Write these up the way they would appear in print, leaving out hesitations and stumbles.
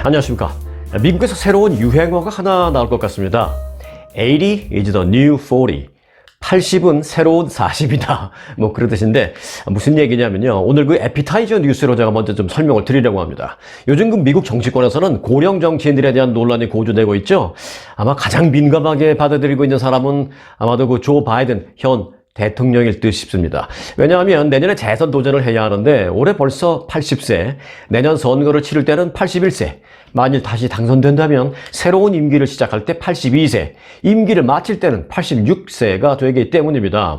안녕하십니까. 미국에서 새로운 유행어가 하나 나올 것 같습니다. 80 is the new 40. 80은 새로운 40이다. 뭐 그런 뜻인데 무슨 얘기냐면요. 오늘 그 에피타이저 뉴스로 제가 먼저 좀 설명을 드리려고 합니다. 요즘 그 미국 정치권에서는 고령 정치인들에 대한 논란이 고조되고 있죠. 아마 가장 민감하게 받아들이고 있는 사람은 아마도 그 조 바이든 현 대통령일 듯 싶습니다. 왜냐하면 내년에 재선 도전을 해야 하는데 올해 벌써 80세, 내년 선거를 치를 때는 81세, 만일 다시 당선된다면 새로운 임기를 시작할 때 82세, 임기를 마칠 때는 86세가 되기 때문입니다.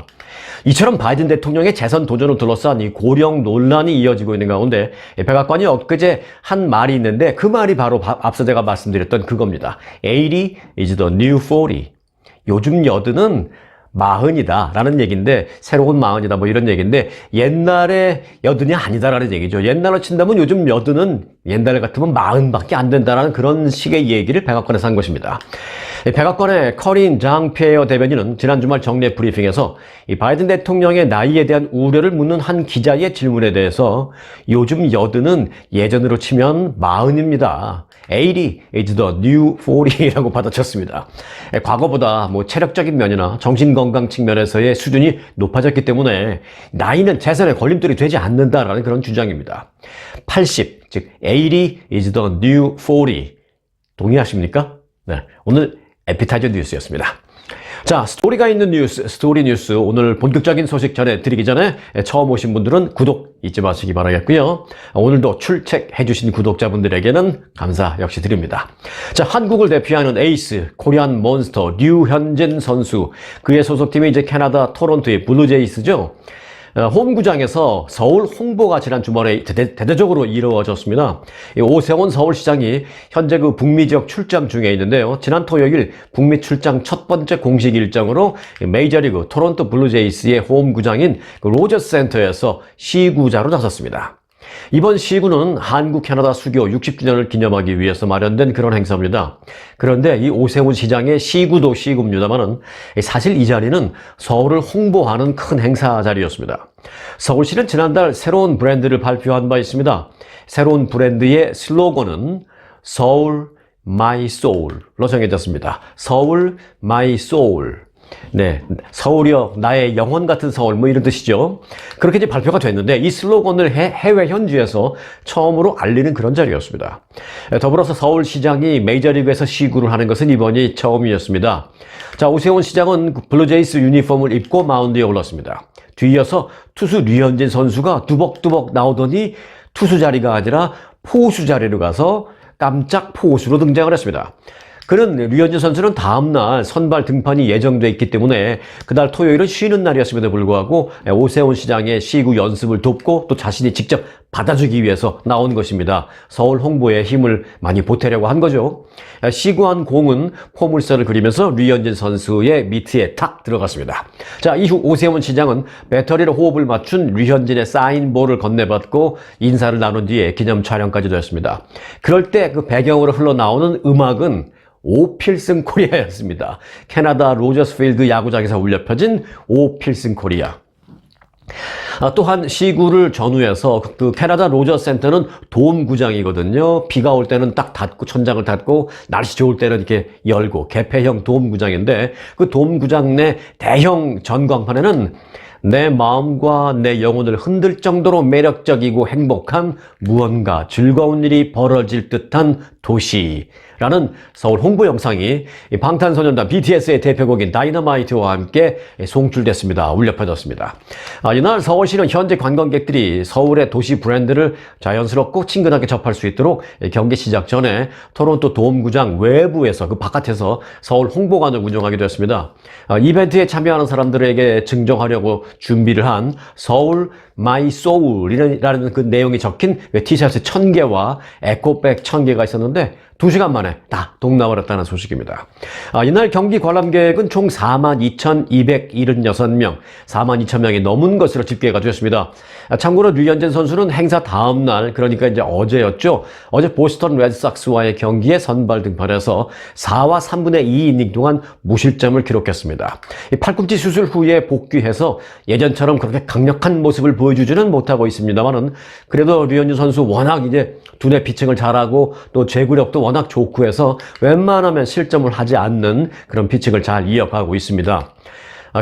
이처럼 바이든 대통령의 재선 도전을 둘러싼 이 고령 논란이 이어지고 있는 가운데 백악관이 엊그제 한 말이 있는데 그 말이 바로 앞서 제가 말씀드렸던 그겁니다. 80 is the new 40. 요즘 여든은 마흔이다 라는 얘기인데, 새로운 마흔이다 뭐 이런 얘기인데, 옛날에 여든이 아니다라는 얘기죠. 옛날로 친다면 요즘 여든은 옛날 같으면 마흔밖에 안 된다라는 그런 식의 얘기를 백악관에서 한 것입니다. 백악관의 커린 장 피에어 대변인은 지난 주말 정례 브리핑에서 이 바이든 대통령의 나이에 대한 우려를 묻는 한 기자의 질문에 대해서 요즘 여든은 예전으로 치면 마흔입니다. 80 is the new 40라고 받아쳤습니다. 과거보다 뭐 체력적인 면이나 정신건강 측면에서의 수준이 높아졌기 때문에 나이는 재선의 걸림돌이 되지 않는다라는 그런 주장입니다. 80, 즉 80 is the new 40. 동의하십니까? 네, 오늘 에피타이저 뉴스였습니다. 자, 스토리가 있는 뉴스, 스토리 뉴스. 오늘 본격적인 소식 전해드리기 전에 처음 오신 분들은 구독 잊지 마시기 바라겠고요. 오늘도 출첵해주신 구독자분들에게는 감사 역시 드립니다. 자, 한국을 대표하는 에이스, 코리안 몬스터 류현진 선수. 그의 소속팀이 이제 캐나다 토론토의 블루제이스죠. 홈구장에서 서울 홍보가 지난 주말에 대대적으로 이루어졌습니다. 오세훈 서울시장이 현재 그 북미 지역 출장 중에 있는데요. 지난 토요일 북미 출장 첫 번째 공식 일정으로 메이저리그 토론토 블루제이스의 홈구장인 그 로저스 센터에서 시구자로 나섰습니다. 이번 시구는 한국 캐나다 수교 60주년을 기념하기 위해서 마련된 그런 행사입니다. 그런데 이 오세훈 시장의 시구도 시구입니다만은 사실 이 자리는 서울을 홍보하는 큰 행사 자리였습니다. 서울시는 지난달 새로운 브랜드를 발표한 바 있습니다. 새로운 브랜드의 슬로건은 서울 마이 소울로 정해졌습니다. 서울 마이 소울. 네, 서울이여 나의 영혼 같은 서울 뭐 이런 뜻이죠. 그렇게 이제 발표가 됐는데 이 슬로건을 해외 현지에서 처음으로 알리는 그런 자리였습니다. 더불어서 서울시장이 메이저리그에서 시구를 하는 것은 이번이 처음이었습니다. 자, 오세훈 시장은 블루제이스 유니폼을 입고 마운드에 올랐습니다. 뒤이어서 투수 류현진 선수가 뚜벅뚜벅 나오더니 투수 자리가 아니라 포수 자리로 가서 깜짝 포수로 등장을 했습니다. 그는 류현진 선수는 다음날 선발 등판이 예정돼 있기 때문에 그날 토요일은 쉬는 날이었음에도 불구하고 오세훈 시장의 시구 연습을 돕고 또 자신이 직접 받아주기 위해서 나온 것입니다. 서울 홍보에 힘을 많이 보태려고 한 거죠. 시구한 공은 포물선을 그리면서 류현진 선수의 미트에 탁 들어갔습니다. 자, 이후 오세훈 시장은 배터리로 호흡을 맞춘 류현진의 사인볼을 건네받고 인사를 나눈 뒤에 기념 촬영까지도 했습니다. 그럴 때 그 배경으로 흘러나오는 음악은 오필승 코리아였습니다. 캐나다 로저스필드 야구장에서 울려 퍼진 오필승 코리아. 또한 시구를 전후해서 그 캐나다 로저스 센터는 돔구장이거든요. 비가 올 때는 딱 닫고 천장을 닫고 날씨 좋을 때는 이렇게 열고 개폐형 돔구장인데 그 돔구장 내 대형 전광판에는 내 마음과 내 영혼을 흔들 정도로 매력적이고 행복한 무언가 즐거운 일이 벌어질 듯한 도시라는 서울 홍보 영상이 방탄소년단 BTS의 대표곡인 다이너마이트와 함께 송출됐습니다. 울려 퍼졌습니다. 이날 서울시는 현재 관광객들이 서울의 도시 브랜드를 자연스럽고 친근하게 접할 수 있도록 경기 시작 전에 토론토 돔구장 외부에서 그 바깥에서 서울 홍보관을 운영하기도 했습니다. 이벤트에 참여하는 사람들에게 증정하려고 준비를 한 서울 마이 소울이라는 그 내용이 적힌 티셔츠 1000개와 에코백 1000개가 있었는데 2시간 만에 다 동나버렸다는 소식입니다. 이날 경기 관람객은 총 42,276명, 42,000명이 넘은 것으로 집계가 되었습니다. 참고로 류현진 선수는 행사 다음 날, 그러니까 이제 어제였죠. 어제 보스턴 레드삭스와의 경기에 선발 등판해서 4와 3분의 2 이닝 동안 무실점을 기록했습니다. 팔꿈치 수술 후에 복귀해서 예전처럼 그렇게 강력한 모습을 보여주지는 못하고 있습니다만은 그래도 류현진 선수 워낙 이제 두뇌 피칭을 잘하고 또 제구력도 워낙 좋고 해서 웬만하면 실점을 하지 않는 그런 피칭을 잘 이어가고 있습니다.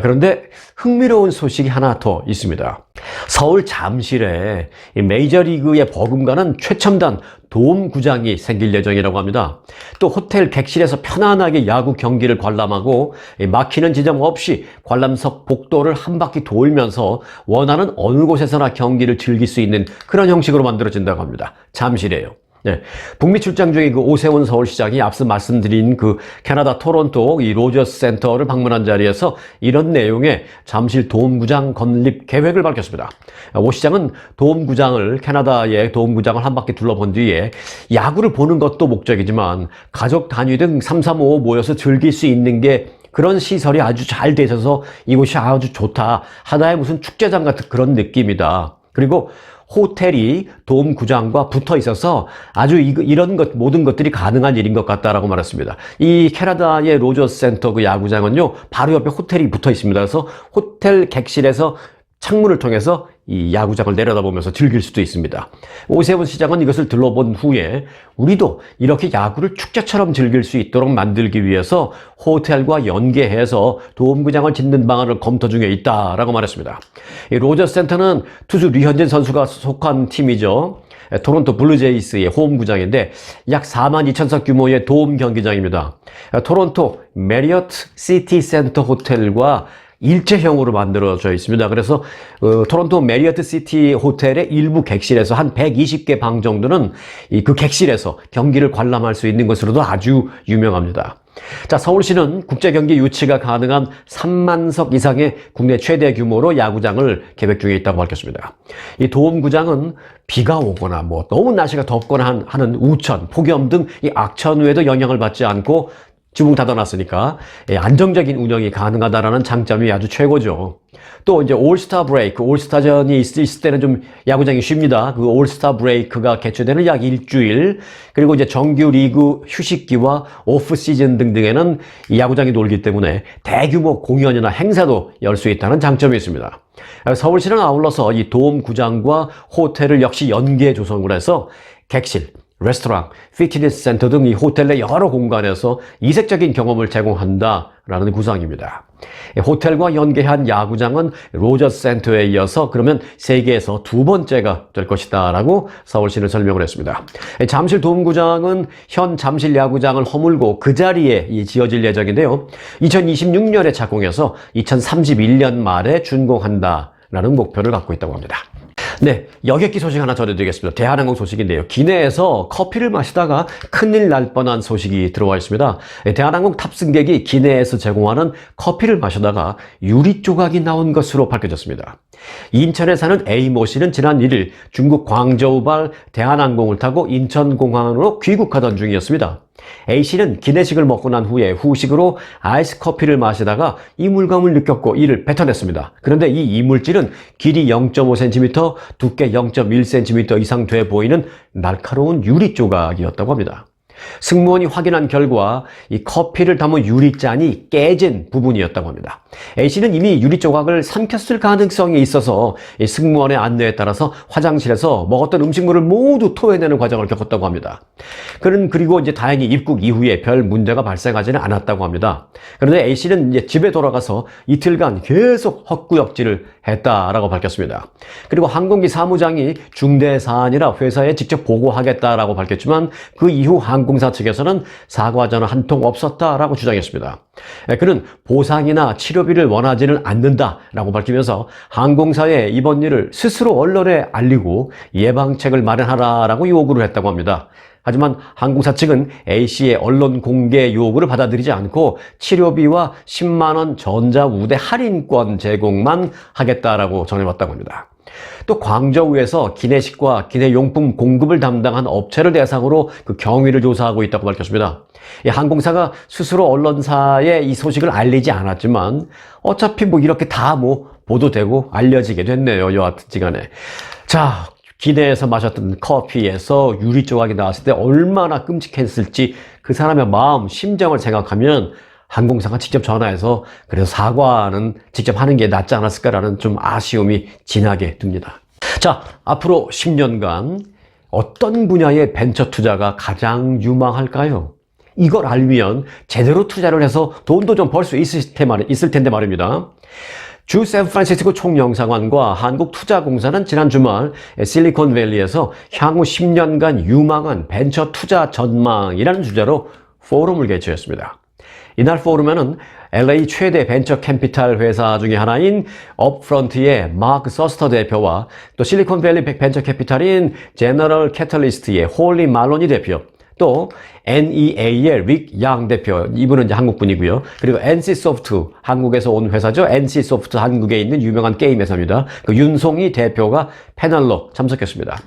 그런데 흥미로운 소식이 하나 더 있습니다. 서울 잠실에 메이저리그에 버금가는 최첨단 돔구장이 생길 예정이라고 합니다. 또 호텔 객실에서 편안하게 야구 경기를 관람하고 막히는 지점 없이 관람석 복도를 한 바퀴 돌면서 원하는 어느 곳에서나 경기를 즐길 수 있는 그런 형식으로 만들어진다고 합니다. 잠실에요. 네. 북미 출장 중인 그 오세훈 서울시장이 앞서 말씀드린 그 캐나다 토론토 이 로저스 센터를 방문한 자리에서 이런 내용의 잠실 돔구장 건립 계획을 밝혔습니다. 오 시장은 돔구장을 캐나다의 돔구장을 한 바퀴 둘러본 뒤에 야구를 보는 것도 목적이지만 가족 단위 등 3, 3, 5 모여서 즐길 수 있는 게 그런 시설이 아주 잘 돼 있어서 이곳이 아주 좋다. 하나의 무슨 축제장 같은 그런 느낌이다. 그리고 호텔이 돔구장과 붙어 있어서 아주 이런 것, 모든 것들이 가능한 일인 것 같다라고 말했습니다. 이 캐나다의 로저스 센터 그 야구장은요, 바로 옆에 호텔이 붙어 있습니다. 그래서 호텔 객실에서 창문을 통해서 이 야구장을 내려다보면서 즐길 수도 있습니다. 오세훈 시장은 이것을 들러본 후에 우리도 이렇게 야구를 축제처럼 즐길 수 있도록 만들기 위해서 호텔과 연계해서 돔구장을 짓는 방안을 검토 중에 있다라고 말했습니다. 이 로저스 센터는 투수 류현진 선수가 속한 팀이죠. 토론토 블루제이스의 홈구장인데 약 42,000석 규모의 돔 경기장입니다. 토론토 메리어트 시티 센터 호텔과 일체형으로 만들어져 있습니다. 그래서 토론토 메리어트 시티 호텔의 일부 객실에서 한 120개 방 정도는 그 객실에서 경기를 관람할 수 있는 것으로도 아주 유명합니다. 자, 서울시는 국제경기 유치가 가능한 3만석 이상의 국내 최대 규모로 야구장을 계획 중에 있다고 밝혔습니다. 이 돔구장은 비가 오거나 뭐 너무 날씨가 덥거나 하는 우천, 폭염 등 이 악천후에도 영향을 받지 않고 지붕 닫아놨으니까 안정적인 운영이 가능하다라는 장점이 아주 최고죠. 또 이제 올스타 브레이크, 올스타전이 있을 때는 좀 야구장이 쉽니다. 그 올스타 브레이크가 개최되는 약 일주일, 그리고 이제 정규 리그 휴식기와 오프 시즌 등등에는 이 야구장이 놀기 때문에 대규모 공연이나 행사도 열 수 있다는 장점이 있습니다. 서울시는 아울러서 이 돔구장과 호텔을 역시 연계 조성을 해서 객실, 레스토랑, 피트니스 센터 등 이 호텔 내 여러 공간에서 이색적인 경험을 제공한다라는 구상입니다. 호텔과 연계한 야구장은 로저스 센터에 이어서 그러면 세계에서 두 번째가 될 것이다 라고 서울시는 설명을 했습니다. 잠실 돔구장은 현 잠실 야구장을 허물고 그 자리에 지어질 예정인데요. 2026년에 착공해서 2031년 말에 준공한다라는 목표를 갖고 있다고 합니다. 네, 여객기 소식 하나 전해드리겠습니다. 대한항공 소식인데요. 기내에서 커피를 마시다가 큰일 날 뻔한 소식이 들어와 있습니다. 대한항공 탑승객이 기내에서 제공하는 커피를 마시다가 유리 조각이 나온 것으로 밝혀졌습니다. 인천에 사는 A모 씨는 지난 1일 중국 광저우발 대한항공을 타고 인천공항으로 귀국하던 중이었습니다. A씨는 기내식을 먹고 난 후에 후식으로 아이스 커피를 마시다가 이물감을 느꼈고 이를 뱉어냈습니다. 그런데 이 이물질은 길이 0.5cm, 두께 0.1cm 이상 돼 보이는 날카로운 유리 조각이었다고 합니다. 승무원이 확인한 결과 이 커피를 담은 유리잔이 깨진 부분이었다고 합니다. A씨는 이미 유리 조각을 삼켰을 가능성이 있어서 이 승무원의 안내에 따라서 화장실에서 먹었던 음식물을 모두 토해내는 과정을 겪었다고 합니다. 그는 그리고 이제 다행히 입국 이후에 별 문제가 발생하지는 않았다고 합니다. 그런데 A씨는 이제 집에 돌아가서 이틀간 계속 헛구역질을 했다라고 밝혔습니다. 그리고 항공기 사무장이 중대 사안이라 회사에 직접 보고하겠다라고 밝혔지만 그 이후 항공사 측에서는 사과 전화 한 통 없었다라고 주장했습니다. 그는 보상이나 치료비를 원하지는 않는다라고 밝히면서 항공사에 이번 일을 스스로 언론에 알리고 예방책을 마련하라라고 요구를 했다고 합니다. 하지만 항공사 측은 A씨의 언론 공개 요구를 받아들이지 않고 치료비와 10만 원 전자우대 할인권 제공만 하겠다라고 전해왔다고 합니다. 또 광저우에서 기내식과 기내용품 공급을 담당한 업체를 대상으로 그 경위를 조사하고 있다고 밝혔습니다. 이 항공사가 스스로 언론사에 이 소식을 알리지 않았지만 어차피 뭐 이렇게 다 뭐 보도되고 알려지게 됐네요. 여하튼지간에. 자, 기내에서 마셨던 커피에서 유리 조각이 나왔을 때 얼마나 끔찍했을지 그 사람의 마음, 심정을 생각하면 항공사가 직접 전화해서 그래서 사과는 직접 하는 게 낫지 않았을까라는 좀 아쉬움이 진하게 듭니다. 자, 앞으로 10년간 어떤 분야의 벤처 투자가 가장 유망할까요? 이걸 알면 제대로 투자를 해서 돈도 좀 벌 수 있을 텐데 말입니다. 주 샌프란시스코 총영상관과 한국투자공사는 지난 주말 실리콘밸리에서 향후 10년간 유망한 벤처 투자 전망이라는 주제로 포럼을 개최했습니다. 이날 포럼에는 LA 최대 벤처 캐피탈 회사 중에 하나인 업프런트의 마크 서스터 대표와 또 실리콘밸리 벤처 캐피탈인 제너럴 캐탈리스트의 홀리 말로니 대표, 또 NEA의 릭 양 대표, 이분은 이제 한국 분이고요. 그리고 NC소프트, 한국에서 온 회사죠. NC소프트 한국에 있는 유명한 게임 회사입니다. 그 윤송이 대표가 패널로 참석했습니다.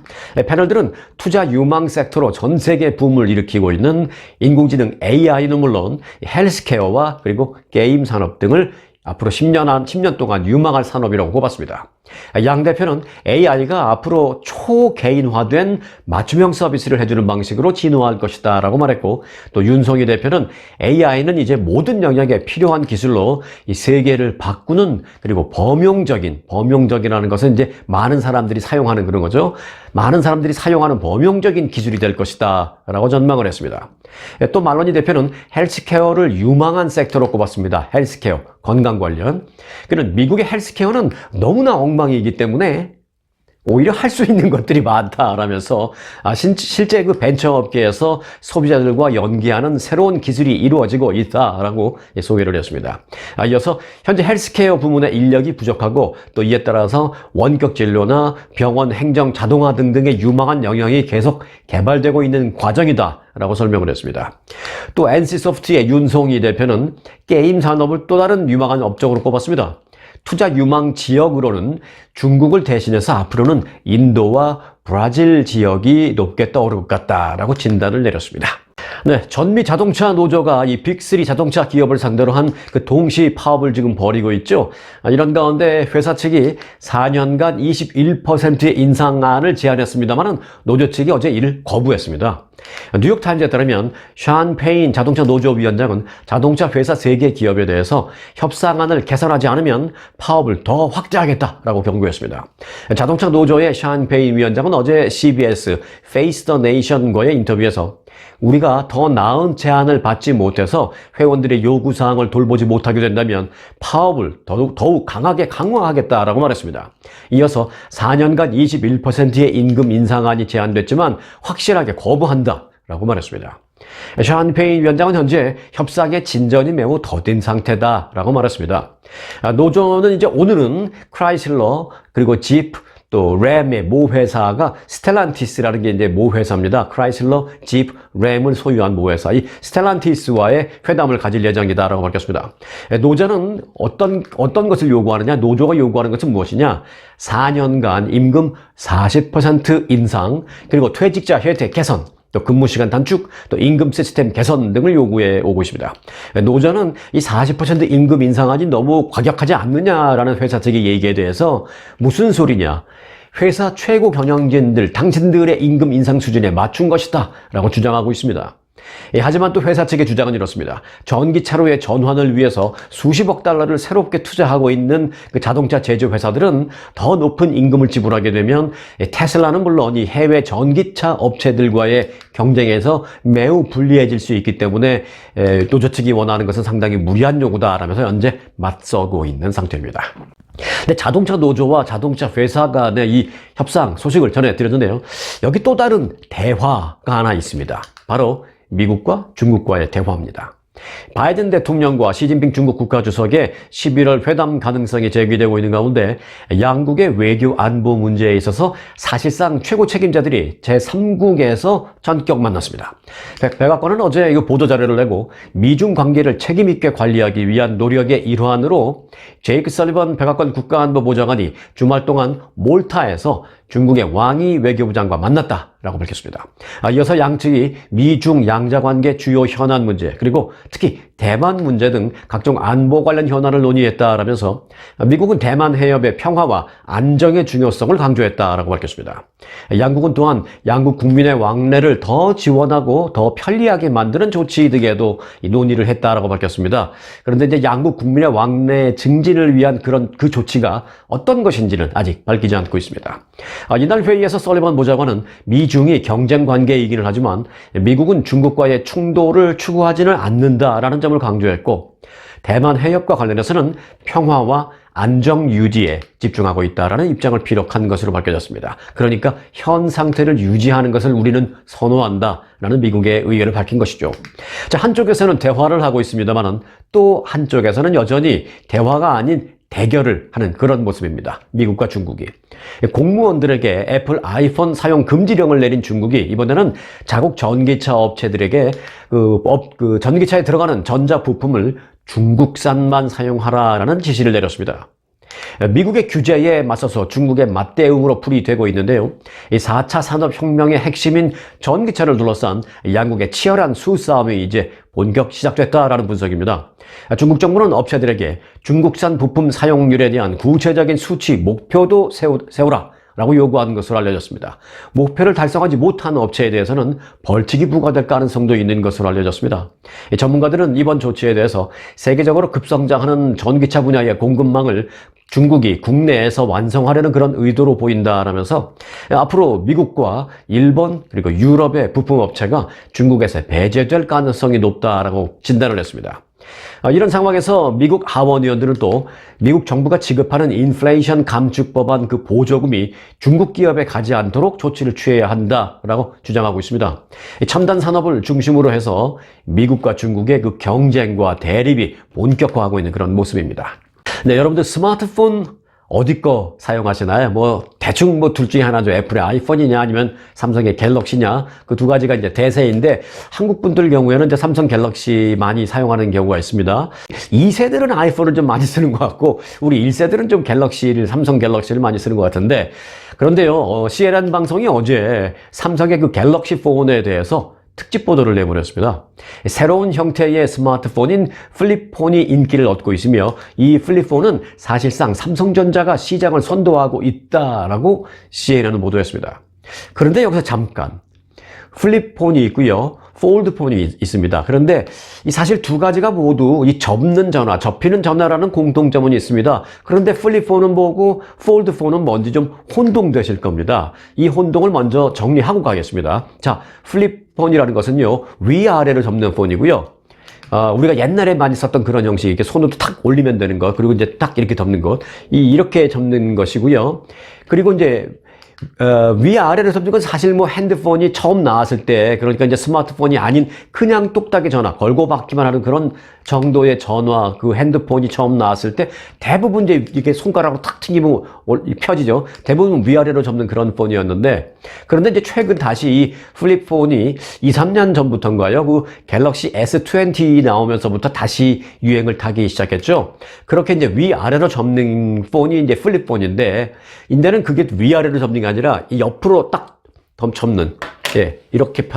패널들은 투자 유망 섹터로 전 세계 붐을 일으키고 있는 인공지능 AI는 물론 헬스케어와 그리고 게임 산업 등을 앞으로 10년 동안 유망할 산업이라고 꼽았습니다. 양 대표는 AI가 앞으로 초개인화된 맞춤형 서비스를 해주는 방식으로 진화할 것이다 라고 말했고, 또 윤송이 대표는 AI는 이제 모든 영역에 필요한 기술로 이 세계를 바꾸는, 그리고 범용적이라는 것은 이제 많은 사람들이 사용하는 그런 거죠. 많은 사람들이 사용하는 범용적인 기술이 될 것이다 라고 전망을 했습니다. 또 말로니 대표는 헬스케어를 유망한 섹터로 꼽았습니다. 헬스케어, 건강 관련. 그는 미국의 헬스케어는 너무나 엉망이기 때문에 오히려 할 수 있는 것들이 많다라면서 실제 그 벤처업계에서 소비자들과 연계하는 새로운 기술이 이루어지고 있다라고 소개를 했습니다. 이어서 현재 헬스케어 부문의 인력이 부족하고 또 이에 따라서 원격 진료나 병원 행정 자동화 등등의 유망한 영역이 계속 개발되고 있는 과정이다라고 설명을 했습니다. 또 NC소프트의 윤송이 대표는 게임 산업을 또 다른 유망한 업종으로 꼽았습니다. 투자 유망 지역으로는 중국을 대신해서 앞으로는 인도와 브라질 지역이 높게 떠오를 것 같다라고 진단을 내렸습니다. 네, 전미 자동차 노조가 이 빅3 자동차 기업을 상대로 한 그 동시 파업을 지금 벌이고 있죠. 이런 가운데 회사 측이 4년간 21%의 인상안을 제안했습니다만 노조 측이 어제 이를 거부했습니다. 뉴욕타임즈에 따르면 샤운 페인 자동차 노조 위원장은 자동차 회사 3개 기업에 대해서 협상안을 개선하지 않으면 파업을 더 확대하겠다라고 경고했습니다. 자동차 노조의 샤운 페인 위원장은 어제 CBS Face the Nation과의 인터뷰에서 우리가 더 나은 제안을 받지 못해서 회원들의 요구사항을 돌보지 못하게 된다면 파업을 더욱 강하게 강화하겠다라고 말했습니다. 이어서 4년간 21%의 임금 인상안이 제안됐지만 확실하게 거부한다 라고 말했습니다. 샤운 페인 위원장은 현재 협상의 진전이 매우 더딘 상태다라고 말했습니다. 노조는 이제 오늘은 크라이슬러 그리고 지프 또 램의 모 회사가 스텔란티스라는 게 이제 모 회사입니다. 크라이슬러, 지프, 램을 소유한 모 회사. 이 스텔란티스와의 회담을 가질 예정이다라고 밝혔습니다. 노조는 어떤 것을 요구하느냐? 노조가 요구하는 것은 무엇이냐? 4년간 임금 40% 인상, 그리고 퇴직자 혜택 개선, 또 근무시간 단축, 또 임금 시스템 개선 등을 요구해 오고 있습니다. 노조는 이 40% 임금 인상안이 너무 과격하지 않느냐라는 회사 측의 얘기에 대해서 무슨 소리냐? 회사 최고 경영진들, 당신들의 임금 인상 수준에 맞춘 것이다 라고 주장하고 있습니다. 하지만 또 회사 측의 주장은 이렇습니다. 전기차로의 전환을 위해서 수십억 달러를 새롭게 투자하고 있는 그 자동차 제조 회사들은 더 높은 임금을 지불하게 되면 테슬라는 물론 이 해외 전기차 업체들과의 경쟁에서 매우 불리해질 수 있기 때문에 노조 측이 원하는 것은 상당히 무리한 요구다라면서 현재 맞서고 있는 상태입니다. 근데 자동차 노조와 자동차 회사 간의 이 협상 소식을 전해드렸는데요. 여기 또 다른 대화가 하나 있습니다. 바로 미국과 중국과의 대화입니다. 바이든 대통령과 시진핑 중국 국가주석의 11월 회담 가능성이 제기되고 있는 가운데 양국의 외교 안보 문제에 있어서 사실상 최고 책임자들이 제3국에서 전격 만났습니다. 백악관은 어제 이거 보도자료를 내고 미중 관계를 책임있게 관리하기 위한 노력의 일환으로 제이크 설리번 백악관 국가안보보좌관이 주말 동안 몰타에서 중국의 왕이 외교부장과 만났다라고 밝혔습니다. 이어서 양측이 미중 양자관계 주요 현안 문제 그리고 특히 대만 문제 등 각종 안보 관련 현안을 논의했다라면서 미국은 대만 해협의 평화와 안정의 중요성을 강조했다라고 밝혔습니다. 양국은 또한 양국 국민의 왕래를 더 지원하고 더 편리하게 만드는 조치 등에도 논의를 했다라고 밝혔습니다. 그런데 이제 양국 국민의 왕래 증진을 위한 그 조치가 어떤 것인지는 아직 밝히지 않고 있습니다. 이날 회의에서 설리번 보좌관은 미중이 경쟁 관계이기는 하지만 미국은 중국과의 충돌을 추구하지는 않는다라는 점을 강조했고 대만 해협과 관련해서는 평화와 안정 유지에 집중하고 있다라는 입장을 피력한 것으로 밝혀졌습니다. 그러니까 현 상태를 유지하는 것을 우리는 선호한다라는 미국의 의견을 밝힌 것이죠. 자, 한쪽에서는 대화를 하고 있습니다만은 또 한쪽에서는 여전히 대화가 아닌 대결을 하는 그런 모습입니다. 미국과 중국이. 공무원들에게 애플 아이폰 사용 금지령을 내린 중국이 이번에는 자국 전기차 업체들에게 전기차에 들어가는 전자 부품을 중국산만 사용하라라는 지시를 내렸습니다. 미국의 규제에 맞서서 중국의 맞대응으로 풀이되고 있는데요. 이 4차 산업혁명의 핵심인 전기차를 둘러싼 양국의 치열한 수싸움이 이제 본격 시작됐다라는 분석입니다. 중국 정부는 업체들에게 중국산 부품 사용률에 대한 구체적인 수치 목표도 세우라 라고 요구하는 것으로 알려졌습니다. 목표를 달성하지 못한 업체에 대해서는 벌칙이 부과될 가능성도 있는 것으로 알려졌습니다. 전문가들은 이번 조치에 대해서 세계적으로 급성장하는 전기차 분야의 공급망을 중국이 국내에서 완성하려는 그런 의도로 보인다라면서 앞으로 미국과 일본 그리고 유럽의 부품업체가 중국에서 배제될 가능성이 높다라고 진단을 했습니다. 이런 상황에서 미국 하원의원들은 또 미국 정부가 지급하는 인플레이션 감축 법안 그 보조금이 중국 기업에 가지 않도록 조치를 취해야 한다라고 주장하고 있습니다. 첨단 산업을 중심으로 해서 미국과 중국의 그 경쟁과 대립이 본격화하고 있는 그런 모습입니다. 네, 여러분들 스마트폰 어디 거 사용하시나요? 대충 둘 중에 하나죠. 애플의 아이폰이냐 아니면 삼성의 갤럭시냐. 그 두 가지가 이제 대세인데 한국 분들 경우에는 이제 삼성 갤럭시 많이 사용하는 경우가 있습니다. 2세들은 아이폰을 좀 많이 쓰는 것 같고 우리 1세들은 좀 삼성 갤럭시를 많이 쓰는 것 같은데 그런데요, CNN 방송이 어제 삼성의 그 갤럭시 폰에 대해서 특집 보도를 내보냈습니다. 새로운 형태의 스마트폰인 플립폰이 인기를 얻고 있으며 이 플립폰은 사실상 삼성전자가 시장을 선도하고 있다라고 CNN은 보도했습니다. 그런데 여기서 잠깐 플립폰이 있고요. 폴드폰이 있습니다. 그런데 이 사실 두 가지가 모두 이 접히는 전화라는 공통점은 있습니다. 그런데 플립폰은 뭐고 폴드폰은 뭔지 좀 혼동되실 겁니다. 이 혼동을 먼저 정리하고 가겠습니다. 자, 플립폰이라는 것은요, 위아래를 접는 폰이고요. 우리가 옛날에 많이 썼던 그런 형식, 이렇게 손으로 탁 올리면 되는 것, 그리고 이제 딱 이렇게 접는 것, 이렇게 접는 것이고요. 그리고 이제 위아래로 접는 건 사실 핸드폰이 처음 나왔을 때, 그러니까 이제 스마트폰이 아닌 그냥 똑딱이 전화, 걸고 받기만 하는 그런 정도의 전화, 그 핸드폰이 처음 나왔을 때 대부분 이제 이렇게 손가락으로 탁 튕기면 펴지죠. 대부분 위아래로 접는 그런 폰이었는데, 그런데 이제 최근 다시 이 플립폰이 2-3년 전부터인가요? 그 갤럭시 S20 나오면서부터 다시 유행을 타기 시작했죠. 그렇게 이제 위아래로 접는 폰이 이제 플립폰인데, 인데는 그게 위아래로 접는 게 아니라 이 옆으로 딱 접는, 이렇게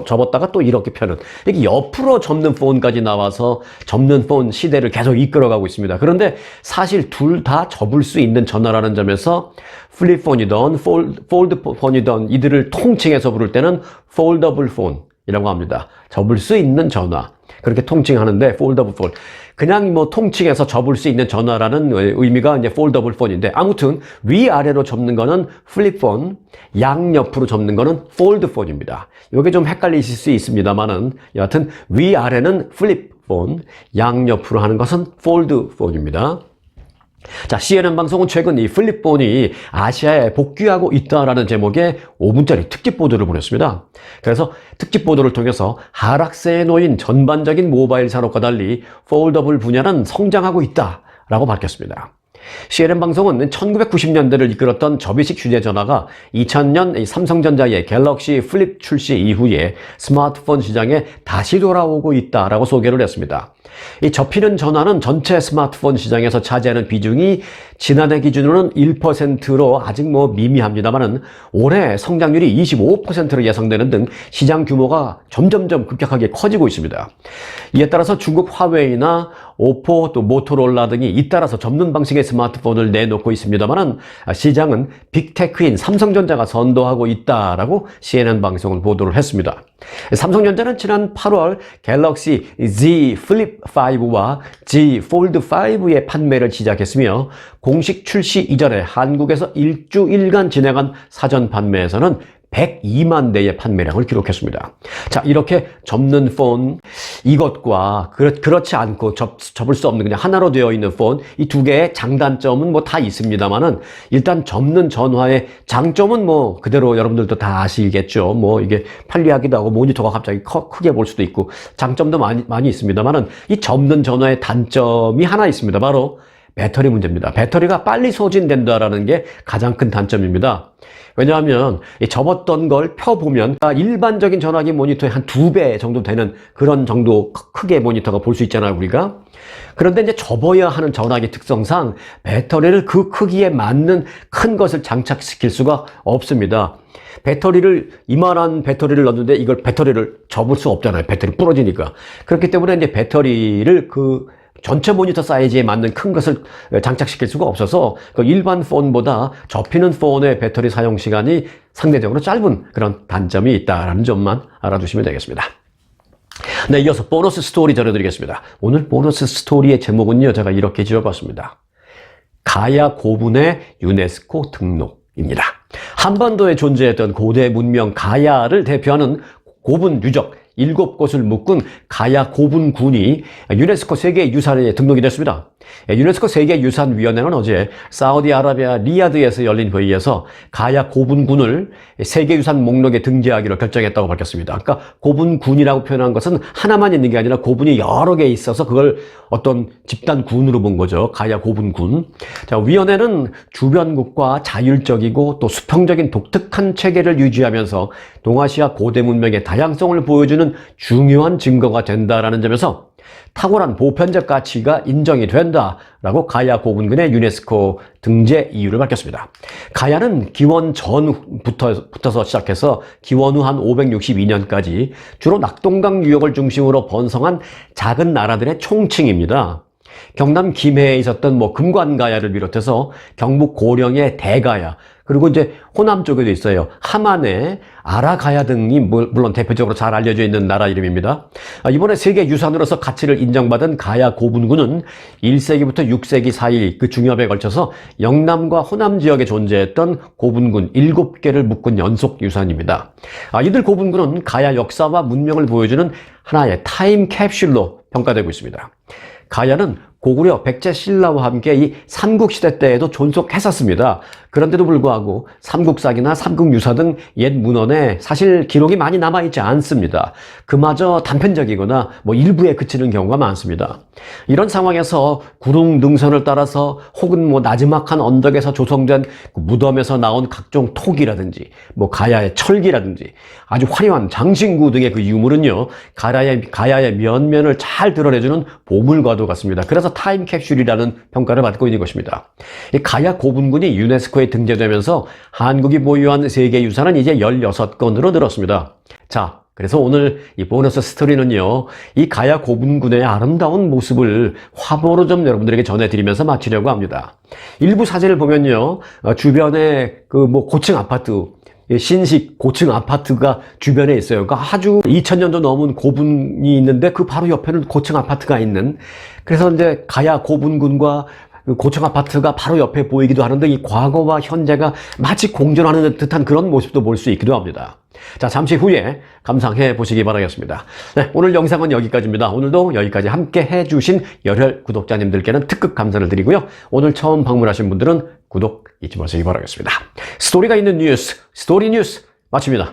접었다가 또 이렇게 펴는, 이렇게 옆으로 접는 폰까지 나와서 접는 폰 시대를 계속 이끌어가고 있습니다. 그런데 사실 둘 다 접을 수 있는 전화라는 점에서 플립폰이든 폴드폰이든 이들을 통칭해서 부를 때는 폴더블 폰이라고 합니다. 접을 수 있는 전화, 그렇게 통칭하는데 폴더블 폰. 그냥 통칭해서 접을 수 있는 전화라는 의미가 이제 폴더블 폰인데, 아무튼 위아래로 접는 거는 플립폰, 양옆으로 접는 거는 폴드폰입니다. 이게 좀 헷갈리실 수 있습니다만은, 여하튼 위아래는 플립폰, 양옆으로 하는 것은 폴드폰입니다. 자, CNN 방송은 최근 이 플립폰이 아시아에 복귀하고 있다라는 제목의 5분짜리 특집 보도를 보냈습니다. 그래서 특집 보도를 통해서 하락세에 놓인 전반적인 모바일 산업과 달리 폴더블 분야는 성장하고 있다라고 밝혔습니다. CNN 방송은 1990년대를 이끌었던 접이식 휴대전화가 2000년 삼성전자의 갤럭시 플립 출시 이후에 스마트폰 시장에 다시 돌아오고 있다라고 소개를 했습니다. 이 접히는 전화는 전체 스마트폰 시장에서 차지하는 비중이 지난해 기준으로는 1%로 아직 미미합니다만은 올해 성장률이 25%로 예상되는 등 시장 규모가 점점점 급격하게 커지고 있습니다. 이에 따라서 중국 화웨이나 오포 또 모토로라 등이 잇따라서 접는 방식의 스마트폰을 내놓고 있습니다만은 시장은 빅테크인 삼성전자가 선도하고 있다라고 CNN 방송은 보도를 했습니다. 삼성전자는 지난 8월 갤럭시 Z 플립 5와 Z 폴드 5의 판매를 시작했으며 공식 출시 이전에 한국에서 일주일간 진행한 사전 판매에서는 102만 대의 판매량을 기록했습니다. 자, 이렇게 접는 폰, 이것과 그렇지 않고 접을 수 없는 그냥 하나로 되어 있는 폰, 이 두 개의 장단점은 다 있습니다만은 있습니다만은 일단 접는 전화의 장점은 그대로 여러분들도 다 아시겠죠. 이게 편리하기도 하고 모니터가 갑자기 크게 볼 수도 있고 장점도 많이 있습니다만은 이 접는 전화의 단점이 하나 있습니다. 바로 배터리 문제입니다. 배터리가 빨리 소진된다라는 게 가장 큰 단점입니다. 왜냐하면 접었던 걸 펴보면 일반적인 전화기 모니터의 한 2배 정도 되는 그런 정도 크게 모니터가 볼 수 있잖아요, 우리가. 그런데 이제 접어야 하는 전화기 특성상 배터리를 그 크기에 맞는 큰 것을 장착시킬 수가 없습니다. 이만한 배터리를 넣는데 이걸 배터리를 접을 수 없잖아요. 배터리 부러지니까. 그렇기 때문에 이제 배터리를 전체 모니터 사이즈에 맞는 큰 것을 장착시킬 수가 없어서 일반 폰보다 접히는 폰의 배터리 사용 시간이 상대적으로 짧은 그런 단점이 있다는 점만 알아두시면 되겠습니다. 네, 이어서 보너스 스토리 전해드리겠습니다. 오늘 보너스 스토리의 제목은요, 제가 이렇게 지어봤습니다. 가야 고분의 유네스코 등록입니다. 한반도에 존재했던 고대 문명 가야를 대표하는 고분 유적 7곳을 묶은 가야 고분군이 유네스코 세계유산에 등록이 됐습니다. 유네스코 세계유산위원회는 어제 사우디아라비아 리야드에서 열린 회의에서 가야 고분군을 세계유산 목록에 등재하기로 결정했다고 밝혔습니다. 그러니까 고분군이라고 표현한 것은 하나만 있는 게 아니라 고분이 여러 개 있어서 그걸 어떤 집단군으로 본 거죠. 가야 고분군. 자, 위원회는 주변국과 자율적이고 또 수평적인 독특한 체계를 유지하면서 동아시아 고대 문명의 다양성을 보여주는 중요한 증거가 된다라는 점에서 탁월한 보편적 가치가 인정이 된다라고 가야 고분군의 유네스코 등재 이유를 밝혔습니다. 가야는 기원 전부터 시작해서 기원 후 한 562년까지 주로 낙동강 유역을 중심으로 번성한 작은 나라들의 총칭입니다. 경남 김해에 있었던 금관가야를 비롯해서 경북 고령의 대가야, 그리고 이제 호남 쪽에도 있어요. 함안의 아라가야 등이 물론 대표적으로 잘 알려져 있는 나라 이름입니다. 이번에 세계유산으로서 가치를 인정받은 가야 고분군은 1세기부터 6세기 사이 그 중엽에 걸쳐서 영남과 호남 지역에 존재했던 고분군 7개를 묶은 연속 유산입니다. 이들 고분군은 가야 역사와 문명을 보여주는 하나의 타임 캡슐로 평가되고 있습니다. 가야는 고구려 백제 신라와 함께 이 삼국시대 때에도 존속했었습니다. 그런데도 불구하고 삼국사기나 삼국유사 등 옛 문헌에 사실 기록이 많이 남아있지 않습니다. 그마저 단편적이거나 일부에 그치는 경우가 많습니다. 이런 상황에서 구릉 능선을 따라서 혹은 나지막한 언덕에서 조성된 무덤에서 나온 각종 토기라든지 가야의 철기라든지 아주 화려한 장신구 등의 그 유물은요, 가야의 면면을 잘 드러내주는 보물과도 같습니다. 그래서 타임캡슐이라는 평가를 받고 있는 것입니다. 이 가야 고분군이 유네스코에 등재되면서 한국이 보유한 세계유산은 이제 16건으로 늘었습니다. 자, 그래서 오늘 이 보너스 스토리는요, 이 가야 고분군의 아름다운 모습을 화보로 좀 여러분들에게 전해드리면서 마치려고 합니다. 일부 사진을 보면요, 주변에 고층 아파트, 신식 고층 아파트가 주변에 있어요. 그러니까 아주 2000년도 넘은 고분이 있는데 그 바로 옆에는 고층 아파트가 있는, 그래서 이제 가야 고분군과 그 고층 아파트가 바로 옆에 보이기도 하는데 이 과거와 현재가 마치 공존하는 듯한 그런 모습도 볼 수 있기도 합니다. 자, 잠시 후에 감상해 보시기 바라겠습니다. 네, 오늘 영상은 여기까지입니다. 오늘도 여기까지 함께 해주신 열혈 구독자님들께는 특급 감사를 드리고요. 오늘 처음 방문하신 분들은 구독 잊지 마시기 바라겠습니다. 스토리가 있는 뉴스, 스토리 뉴스 마칩니다.